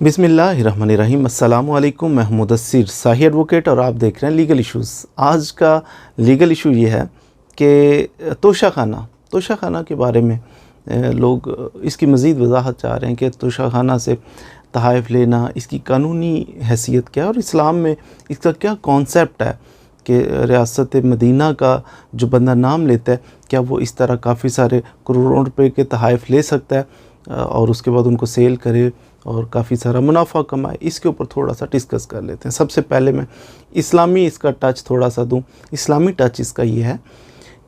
बिस्मिल्लाहिर्रहमानिर्रहीम। अस्सलामु अलैकुम। मैं मुदस्सिर शाही एडवोकेट और आप देख रहे हैं लीगल इश्यूज़। आज का लीगल इशू ये है कि तोशाखाना के बारे में लोग इसकी मज़ीद वजाहत चाह रहे हैं कि तोशाखाना से तहाइफ़ लेना, इसकी कानूनी हैसियत क्या है और इस्लाम में इसका क्या कॉन्सेप्ट है कि रियासत मदीना का जो बंदा नाम लेता है क्या वो इस तरह काफ़ी सारे करोड़ों रुपए के तहाइफ़ ले सकता है और उसके बाद उनको सेल करे और काफ़ी सारा मुनाफा कमाए। इसके ऊपर थोड़ा सा डिस्कस कर लेते हैं। सबसे पहले मैं इस्लामी इसका टच थोड़ा सा दूं। इस्लामी टच इसका ये है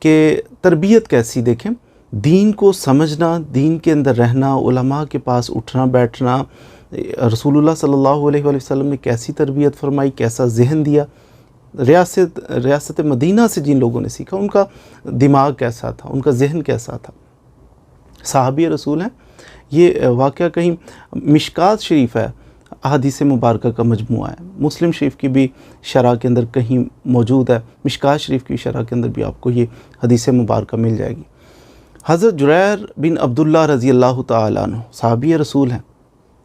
कि तरबियत कैसी देखें, दीन को समझना, दीन के अंदर रहना, उलमा के पास उठना बैठना, रसूलुल्लाह सल्लल्लाहु अलैहि वसल्लम ने कैसी तरबियत फरमाई, कैसा जहन दिया, रियासत मदीना से जिन लोगों ने सीखा उनका दिमाग कैसा था, उनका जहन कैसा था। साहबी रसूल हैं। ये वाक़या कहीं मिशकात शरीफ है, अहादीस मुबारक का मजमूआ है। मुस्लिम शरीफ की भी शरह के अंदर कहीं मौजूद है, मिशकात शरीफ की शरह के अंदर भी आपको ये हदीस मुबारक मिल जाएगी। हज़रत जुरैर बिन अब्दुल्लाह रज़ी अल्लाह तआला अन्हु साहबी रसूल हैं।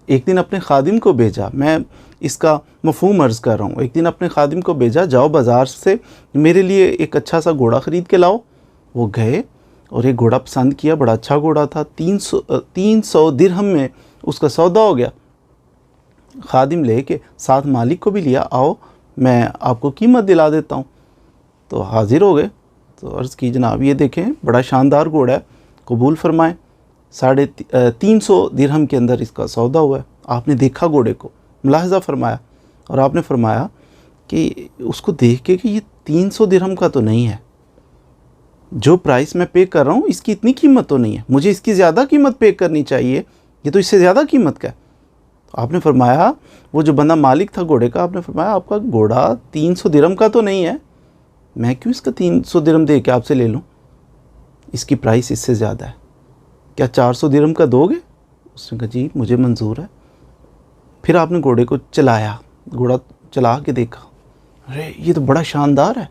एक दिन अपने खादिम को भेजा, मैं इसका मफ़हूम अर्ज़ कर रहा हूँ। एक दिन अपने खादिम को भेजा, जाओ बाज़ार से मेरे लिए एक अच्छा सा घोड़ा ख़रीद के लाओ। वो गए और एक घोड़ा पसंद किया, बड़ा अच्छा घोड़ा था। 300 दिरहम में उसका सौदा हो गया। खादिम ले के साथ मालिक को भी लिया, आओ मैं आपको कीमत दिला देता हूँ। तो हाजिर हो गए, तो अर्ज़ की जनाब ये देखें बड़ा शानदार घोड़ा है, कबूल फरमाएँ। 350 दिरहम के अंदर इसका सौदा हुआ है। आपने देखा घोड़े को, मुलाहज़ा फरमाया और आपने फरमाया कि उसको देख के कि ये 300 दिरहम का तो नहीं है, जो प्राइस मैं पे कर रहा हूँ इसकी इतनी कीमत तो नहीं है, मुझे इसकी ज़्यादा कीमत पे करनी चाहिए, ये तो इससे ज़्यादा कीमत का है। तो आपने फरमाया, वो जो बंदा मालिक था घोड़े का, आपने फरमाया आपका घोड़ा 300 दिरहम का तो नहीं है, मैं क्यों इसका 300 दिरहम दे के आपसे ले लूँ, इसकी प्राइस इससे ज़्यादा है, क्या 400 दिरहम का दोगे? उसने कहा जी मुझे मंजूर है। फिर आपने घोड़े को चलाया, घोड़ा चला के देखा, अरे ये तो बड़ा शानदार है,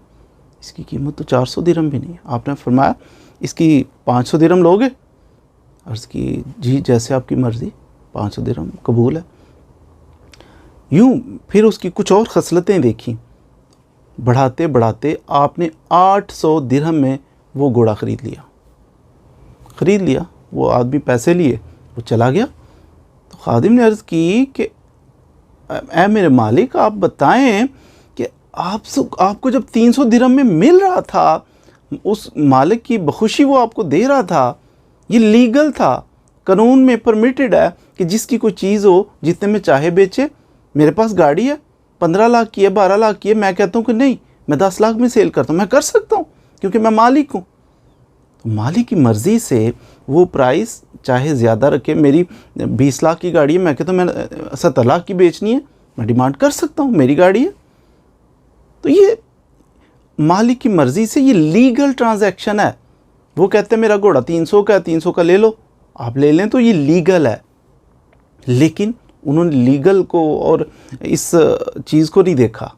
इसकी कीमत तो 400 दिरहम भी नहीं है। आपने फरमाया इसकी 500 दिरहम लोगे? अर्ज़ की जी जैसे आपकी मर्ज़ी, 500 दिरहम कबूल है। यूँ फिर उसकी कुछ और खसलतें देखी, बढ़ाते बढ़ाते आपने 800 दिरहम में वो घोड़ा ख़रीद लिया। वो आदमी पैसे लिए, वो चला गया। तो खादिम ने अर्ज़ की कि ऐ मेरे मालिक आप बताएं कि आपको जब 300 दिरहम में मिल रहा था, उस मालिक की बखुशी वो आपको दे रहा था, ये लीगल था, कानून में परमिटेड है कि जिसकी कोई चीज़ हो जितने में चाहे बेचे। मेरे पास गाड़ी है, 15 लाख की है, 12 लाख की है, मैं कहता हूँ कि नहीं मैं 10 लाख में सेल करता हूँ, मैं कर सकता हूँ क्योंकि मैं मालिक हूँ। तो मालिक की मर्ज़ी से वो प्राइस चाहे ज़्यादा रखे, मेरी 20 लाख की गाड़ी है, मैं कहता हूँ मैं 70 लाख की बेचनी है, मैं डिमांड कर सकता हूँ, मेरी गाड़ी है। तो ये मालिक की मर्ज़ी से, ये लीगल ट्रांजैक्शन है। वो कहते हैं मेरा घोड़ा 300 का है, 300 का ले लो, आप ले लें तो ये लीगल है। लेकिन उन्होंने लीगल को और इस चीज़ को नहीं देखा,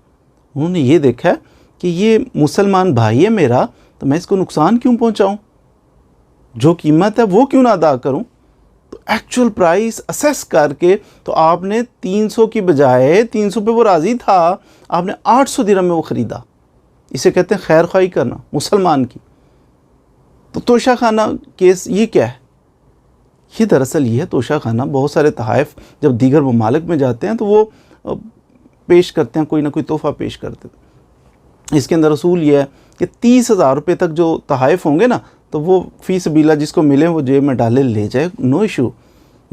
उन्होंने ये देखा कि ये मुसलमान भाई है मेरा, तो मैं इसको नुकसान क्यों पहुँचाऊँ, जो कीमत है वो क्यों ना अदा करूं। तो एक्चुअल प्राइस असेस करके तो आपने 300 की बजाय 300 पे वो राज़ी था, आपने 800 दिरहम में वो ख़रीदा। इसे कहते हैं खैर ख्वाही करना मुसलमान की। तो तोशाखाना केस ये क्या है? ये दरअसल ये है, तोशाखाना बहुत सारे तहाइफ जब दीगर ममालिक में जाते हैं तो वो पेश करते हैं, कोई ना कोई तोहफ़ा पेश करते हैं। इसके अंदर असूल ये है कि 30,000 रुपये तक जो तहाइफ होंगे ना, तो वो फ़ी सबीला जिसको मिले वो जेब में डाले ले जाए, नो इशू,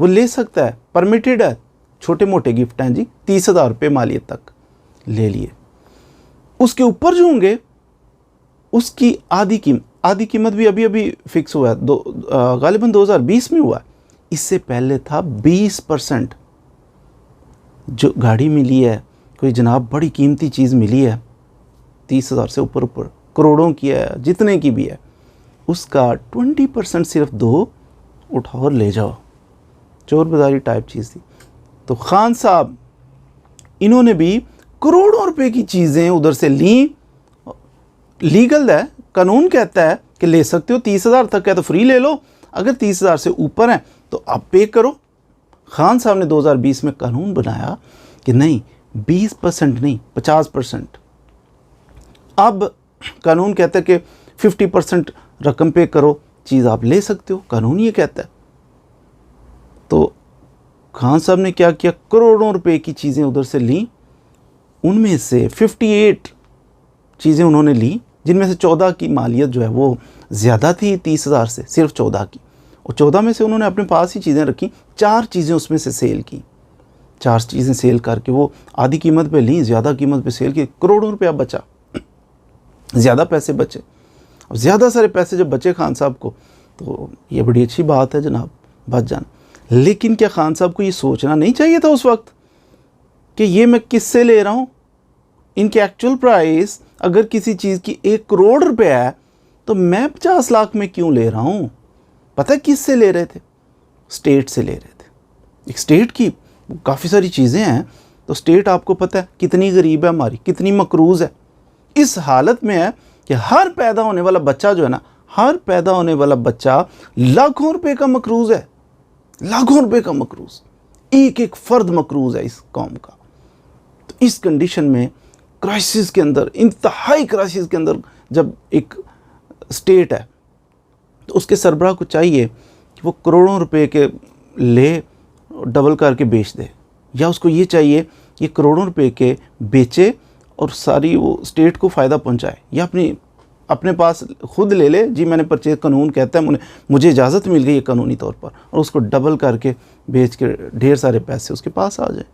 वो ले सकता है, परमिटेड है। छोटे मोटे गिफ्ट हैं जी, 30,000 रुपये मालियत तक ले लिए। उसके ऊपर जो होंगे उसकी आधी कीमत भी अभी फिक्स हुआ है, गालिबन 2020 में हुआ है। इससे पहले था 20%। जो गाड़ी मिली है, कोई जनाब बड़ी कीमती चीज़ मिली है, 30,000 से ऊपर करोड़ों की है, जितने की भी है, उसका 20% सिर्फ दो, उठाओ और ले जाओ। चोर बाज़ारी टाइप चीज़ थी। तो खान साहब इन्होंने भी करोड़ों रुपए की चीज़ें उधर से ली, लीगल है, कानून कहता है कि ले सकते हो, 30,000 तक है तो फ्री ले लो, अगर 30,000 से ऊपर है तो आप पे करो। खान साहब ने 2020 में कानून बनाया कि नहीं 20% नहीं 50%। अब कानून कहता है कि 50% रकम पे करो, चीज़ आप ले सकते हो, कानून ये कहता है। तो खान साहब ने क्या किया, करोड़ों रुपए की चीज़ें उधर से ली, उनमें से 58 चीज़ें उन्होंने ली, जिनमें से 14 की मालियत जो है वो ज़्यादा थी 30,000 से, सिर्फ 14 की, और 14 में से उन्होंने अपने पास ही चीज़ें रखी, 4 चीज़ें उसमें से सेल की। 4 चीज़ें सेल करके वो आधी कीमत पे ली, ज़्यादा कीमत पे सेल की, करोड़ों रुपया बचा, ज़्यादा पैसे बचे। अब ज़्यादा सारे पैसे जब बचे खान साहब को, तो ये बड़ी अच्छी बात है जनाब, बच जाना। लेकिन क्या खान साहब को ये सोचना नहीं चाहिए था उस वक्त कि ये मैं किससे ले रहा हूँ? इनकी एक्चुअल प्राइस अगर किसी चीज़ की 1 करोड़ रुपया है तो मैं 50 लाख में क्यों ले रहा हूँ? पता है किससे ले रहे थे? स्टेट से ले रहे थे। एक स्टेट की काफ़ी सारी चीज़ें हैं, तो स्टेट आपको पता है कितनी गरीब है हमारी, कितनी मकरूज़ है, इस हालत में है कि हर पैदा होने वाला बच्चा जो है ना, हर पैदा होने वाला बच्चा लाखों रुपए का मकरूज़ है, लाखों रुपए का मकरूज़, एक एक फ़र्द मकरूज़ है इस कौम का। तो इस कंडीशन में क्राइसिस के अंदर, इंतहाई क्राइसिस के अंदर जब एक स्टेट है, तो उसके सरबराह को चाहिए कि वो करोड़ों रुपए के ले डबल करके बेच दे, या उसको ये चाहिए कि करोड़ों रुपए के बेचे और सारी वो स्टेट को फ़ायदा पहुंचाए, या अपने पास खुद ले ले, जी मैंने परचेज, कानून कहता है मुझे इजाज़त मिल गई है कानूनी तौर पर, और उसको डबल करके बेच के ढेर सारे पैसे उसके पास आ जाए।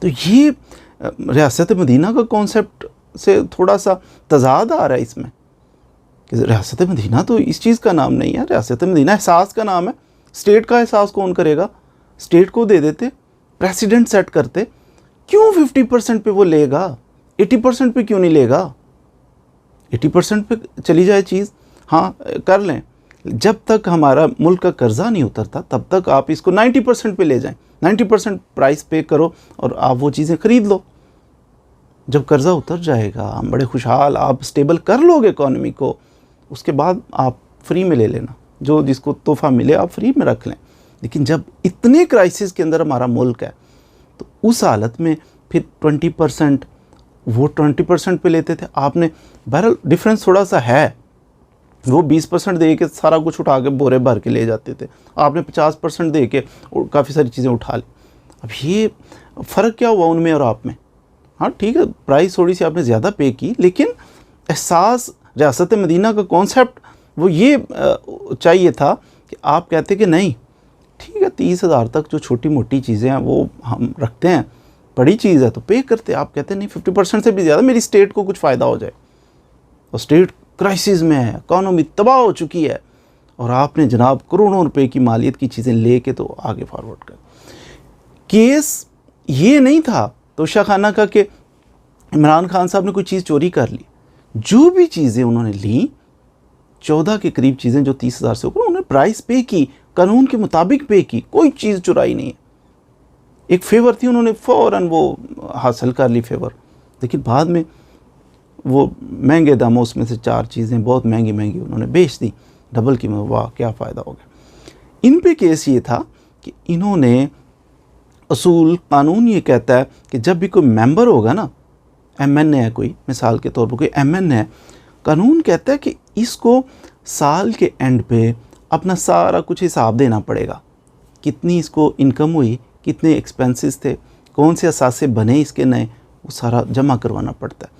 तो ये रियासत मदीना का कॉन्सेप्ट से थोड़ा सा तजाद आ रहा है इसमें, कि रियासत मदीना तो इस चीज़ का नाम नहीं है, रियासत मदीना एहसास का नाम है। स्टेट का एहसास कौन करेगा? स्टेट को दे देते, प्रेसिडेंट सेट करते, क्यों 50% पे वो लेगा? 80% पे क्यों नहीं लेगा? 80% पे चली जाए चीज़, हाँ कर लें, जब तक हमारा मुल्क का कर्जा नहीं उतरता तब तक आप इसको 90% पे ले जाएं, 90% प्राइस पे करो और आप वो चीज़ें ख़रीद लो। जब कर्जा उतर जाएगा, हम बड़े खुशहाल, आप स्टेबल कर लोगे इकॉनमी को, उसके बाद आप फ्री में ले लेना, जो जिसको तोहफ़ा मिले आप फ्री में रख लें। लेकिन जब इतने क्राइसिस के अंदर हमारा मुल्क है, तो उस हालत में फिर 20%, वो 20% पे लेते थे, आपने, बहरहाल डिफरेंस थोड़ा सा है, वो 20% दे के सारा कुछ उठा के बोरे भर के ले जाते थे, आपने 50% दे के काफ़ी सारी चीज़ें उठा ली। अब ये फ़र्क क्या हुआ उनमें और आप में? हाँ ठीक है, प्राइस थोड़ी सी आपने ज़्यादा पे की, लेकिन एहसास रियासत मदीना का कॉन्सेप्ट वो ये चाहिए था कि आप कहते कि नहीं ठीक है 30,000 तक जो छोटी मोटी चीज़ें हैं वो हम रखते हैं, बड़ी चीज़ है तो पे करते। आप कहते नहीं 50% से भी ज़्यादा मेरी स्टेट को कुछ फ़ायदा हो जाए, और स्टेट क्राइसिस में है, इकॉनमी तबाह हो चुकी है, और आपने जनाब करोड़ों रुपए की मालियत की चीज़ें लेके तो आगे फॉरवर्ड कर। केस ये नहीं था तोशा खाना का कि इमरान खान साहब ने कोई चीज़ चोरी कर ली, जो भी चीज़ें उन्होंने ली, 14 के करीब चीज़ें जो 30,000 से ऊपर, उन्होंने प्राइस पे की, कानून के मुताबिक पे की, कोई चीज़ चुराई नहीं है। एक फेवर थी, उन्होंने फ़ौरन वो हासिल कर ली फेवर, लेकिन बाद में वो महंगे दामों उसमें से 4 चीज़ें बहुत महंगी महंगी उन्होंने बेच दी, डबल कीमत। वाह क्या फ़ायदा हो गया। इन पे केस ये था कि इन्होंने असूल, कानून ये कहता है कि जब भी कोई मेंबर होगा ना, MN है कोई, मिसाल के तौर पर कोई MN है, कानून कहता है कि इसको साल के एंड पे अपना सारा कुछ हिसाब देना पड़ेगा, कितनी इसको इनकम हुई, कितने एक्सपेंसेस थे, कौन से असासे बने इसके नए, वो सारा जमा करवाना पड़ता है।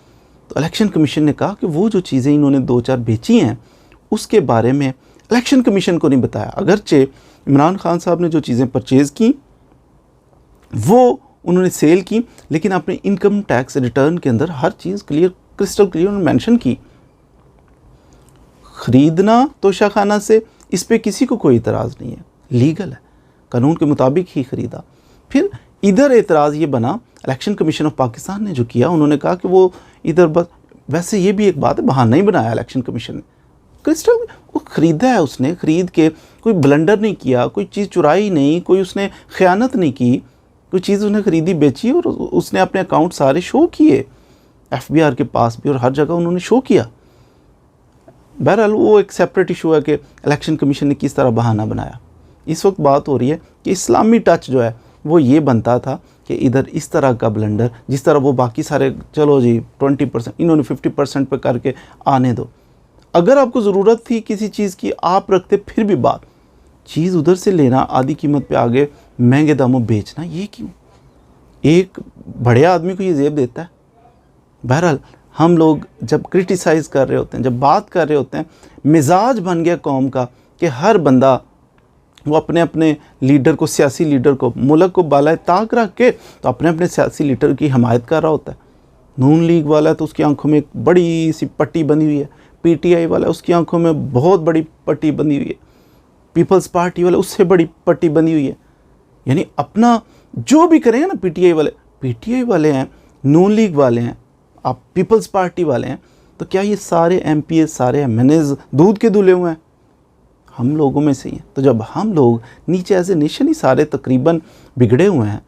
तो इलेक्शन कमीशन ने कहा कि वो जो चीज़ें इन्होंने 2-4 बेची हैं उसके बारे में इलेक्शन कमीशन को नहीं बताया। अगरचे इमरान खान साहब ने जो चीज़ें परचेज़ की वो उन्होंने सेल की, लेकिन अपने इनकम टैक्स रिटर्न के अंदर हर चीज़ क्लियर, क्रिस्टल क्लियर उन्होंने मेंशन की। ख़रीदना तोशा खाना से, इस पे किसी को कोई इतराज़ नहीं है, लीगल है, कानून के मुताबिक ही ख़रीदा। फिर इधर एतराज़ ये बना, इलेक्शन कमीशन ऑफ पाकिस्तान ने जो किया, उन्होंने कहा कि वो इधर बस, वैसे ये भी एक बात है, बहाना नहीं बनाया इलेक्शन कमीशन ने, क्रिस्टल वो ख़रीदा है उसने, ख़रीद के कोई ब्लंडर नहीं किया, कोई चीज़ चुराई नहीं, कोई उसने ख़यानत नहीं की, कोई चीज़ उसने ख़रीदी बेची और उसने अपने अकाउंट सारे शो किए, FBR के पास भी और हर जगह उन्होंने शो किया। बहरहाल वो एक सेपरेट इशू है कि इलेक्शन कमीशन ने किस तरह बहाना बनाया, इस वक्त बात हो रही है कि इस्लामी टच जो है वो ये बनता था कि इधर इस तरह का ब्लंडर, जिस तरह वो बाकी सारे चलो जी 20%, इन्होंने 50% पे करके आने दो। अगर आपको ज़रूरत थी किसी चीज़ की आप रखते, फिर भी बात, चीज़ उधर से लेना आधी कीमत पे आगे महंगे दामों बेचना, ये क्यों? एक बड़े आदमी को ये जेब देता है। बहरहाल हम लोग जब क्रिटिसाइज़ कर रहे होते हैं, जब बात कर रहे होते हैं, मिजाज बन गया कौम का कि हर बंदा वो अपने अपने लीडर को, सियासी लीडर को, मुल्क को बालाए ताक रख के तो अपने अपने सियासी लीडर की हमायत कर रहा होता है। नून लीग वाला है तो उसकी आंखों में एक बड़ी सी पट्टी बनी हुई है, पीटीआई वाला है उसकी आंखों में बहुत बड़ी पट्टी बनी हुई है, पीपल्स पार्टी वाला उससे बड़ी पट्टी बनी हुई है। यानी अपना जो भी करेंगे ना, पीटीआई वाले हैं, नून लीग वाले हैं, आप पीपल्स पार्टी वाले हैं, तो क्या ये सारे एमपीए, सारे एमएनएज दूध के दूल्हे हुए हैं? हम लोगों में से ही हैं। तो जब हम लोग नीचे एज ए नेशन ही सारे तकरीबन बिगड़े हुए हैं,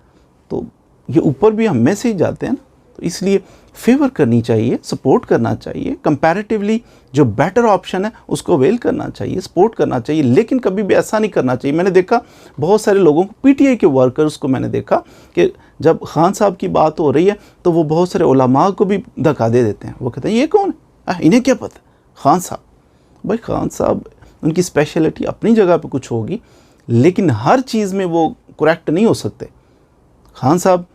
तो ये ऊपर भी हम में से ही जाते हैं ना। तो इसलिए फेवर करनी चाहिए, सपोर्ट करना चाहिए, कंपैरेटिवली जो बेटर ऑप्शन है उसको अवेल करना चाहिए, सपोर्ट करना चाहिए। लेकिन कभी भी ऐसा नहीं करना चाहिए। मैंने देखा बहुत सारे लोगों को, पीटीआई के वर्कर्स को मैंने देखा कि जब खान साहब की बात हो रही है तो वो बहुत सारे उलमा को भी धक्का दे देते हैं। वो कहते हैं ये कौन है, इन्हें क्या पता, खान साहब। भाई खान साहब उनकी स्पेशलिटी अपनी जगह पे कुछ होगी, लेकिन हर चीज़ में वो करेक्ट नहीं हो सकते। खान साहब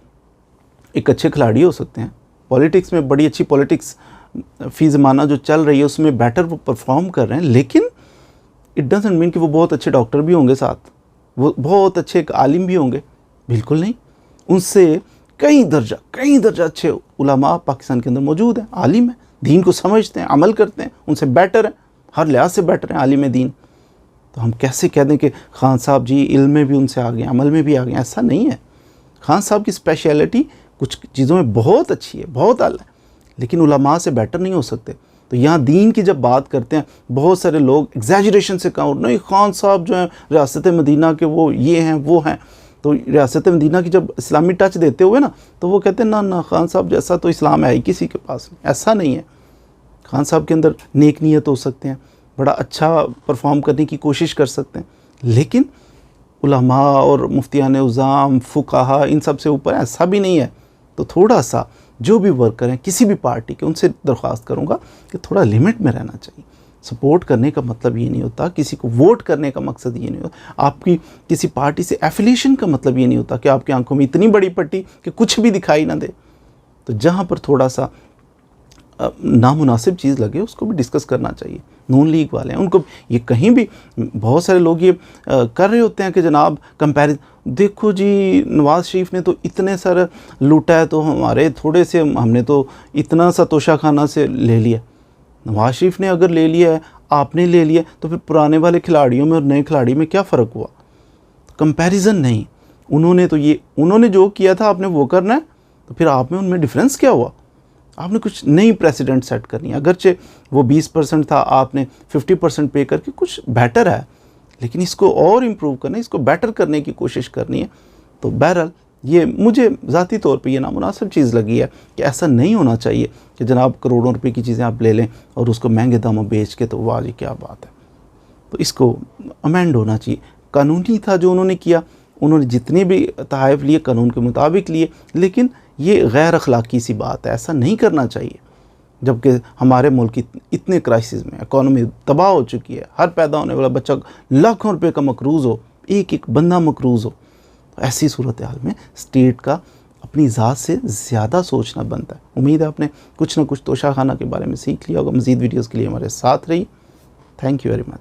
एक अच्छे खिलाड़ी हो सकते हैं, पॉलिटिक्स में बड़ी अच्छी पॉलिटिक्स फी ज़माना जो चल रही है उसमें बेटर वो परफॉर्म कर रहे हैं, लेकिन इट डजंट मीन कि वो बहुत अच्छे डॉक्टर भी होंगे, साथ वो बहुत अच्छे एक आलिम भी होंगे, बिल्कुल नहीं। उनसे कई दर्जा अच्छे उलमा पाकिस्तान के अंदर मौजूद हैं, आलिम हैं, दीन को समझते हैं, अमल करते हैं, उनसे बेटर हैं, हर लिहाज से बेटर हैं आलिम दीन। तो हम कैसे कह दें कि खान साहब जी इल्म में भी उनसे आ गए, अमल में भी आ गए? ऐसा नहीं है। खान साहब की स्पेशलिटी कुछ चीज़ों में बहुत अच्छी है, बहुत आला है, लेकिन उलमा से बेटर नहीं हो सकते। तो यहाँ दीन की जब बात करते हैं, बहुत सारे लोग एग्जैजरेशन से कहा नहीं खान साहब जो हैं रियासत मदीना के वो ये हैं वो हैं। तो रियासत मदीना की जब इस्लामी टच देते हुए ना, तो वो कहते हैं ना खान साहब जैसा तो इस्लाम है ही किसी के पास नहीं। ऐसा नहीं है। खान साहब के अंदर नेक नीयत हो सकते हैं, बड़ा अच्छा परफॉर्म करने की कोशिश कर सकते हैं, लेकिन उलमा और मुफ्तियान उज़ाम, फुकाहा, इन सब से ऊपर ऐसा भी नहीं है। तो थोड़ा सा जो भी वर्कर हैं किसी भी पार्टी के, उनसे दरख्वास्त करूंगा कि थोड़ा लिमिट में रहना चाहिए। सपोर्ट करने का मतलब ये नहीं होता, किसी को वोट करने का मकसद ये नहीं होता, आपकी किसी पार्टी से एफिलिएशन का मतलब ये नहीं होता कि आपकी आंखों में इतनी बड़ी पट्टी कि कुछ भी दिखाई ना दे। तो जहाँ पर थोड़ा सा नामुनासिब चीज़ लगे उसको भी डिस्कस करना चाहिए। नून लीग वाले हैं, उनको ये कहीं भी बहुत सारे लोग ये कर रहे होते हैं कि जनाब कंपैरिजन, देखो जी नवाज़ शरीफ ने तो इतने सारे लूटा है, तो हमारे थोड़े से, हमने तो इतना सा तोशाखाना से ले लिया। नवाज़ शरीफ ने अगर ले लिया है, आपने ले लिया, तो फिर पुराने वाले खिलाड़ियों में और नए खिलाड़ी में क्या फ़र्क हुआ? कंपैरिजन नहीं। उन्होंने जो किया था आपने वो करना है, तो फिर आप में उनमें डिफरेंस क्या हुआ? आपने कुछ नई प्रेसिडेंट सेट करनी है। अगरचे वो 20% था, आपने 50% पे करके कुछ बेटर है, लेकिन इसको और इम्प्रूव करना है, इसको बेटर करने की कोशिश करनी है। तो बहरहाल ये मुझे ज़ाती तौर पे ये नामुनासिब चीज़ लगी है कि ऐसा नहीं होना चाहिए कि जनाब करोड़ों रुपए की चीज़ें आप ले लें और उसको महंगे दामों बेच के, तो वाह जी क्या बात है। तो इसको अमेंड होना चाहिए। कानूनी था जो उन्होंने किया, उन्होंने जितने भी तहफ़ लिए कानून के मुताबिक लिए, लेकिन ये गैर अखलाकी सी बात है, ऐसा नहीं करना चाहिए। जबकि हमारे मुल्क इतने क्राइसिस में, इकॉनमी तबाह हो चुकी है, हर पैदा होने वाला बच्चा लाखों रुपए का मकरूज़ हो, एक बंदा मकरूज़ हो। तो ऐसी सूरत हाल में स्टेट का अपनी ज़ात से ज़्यादा सोचना बनता है। उम्मीद है आपने कुछ ना कुछ तोशाखाना के बारे में सीख लिया होगा। मज़ीद वीडियोज़ के लिए हमारे साथ रहिए। Thank you very much.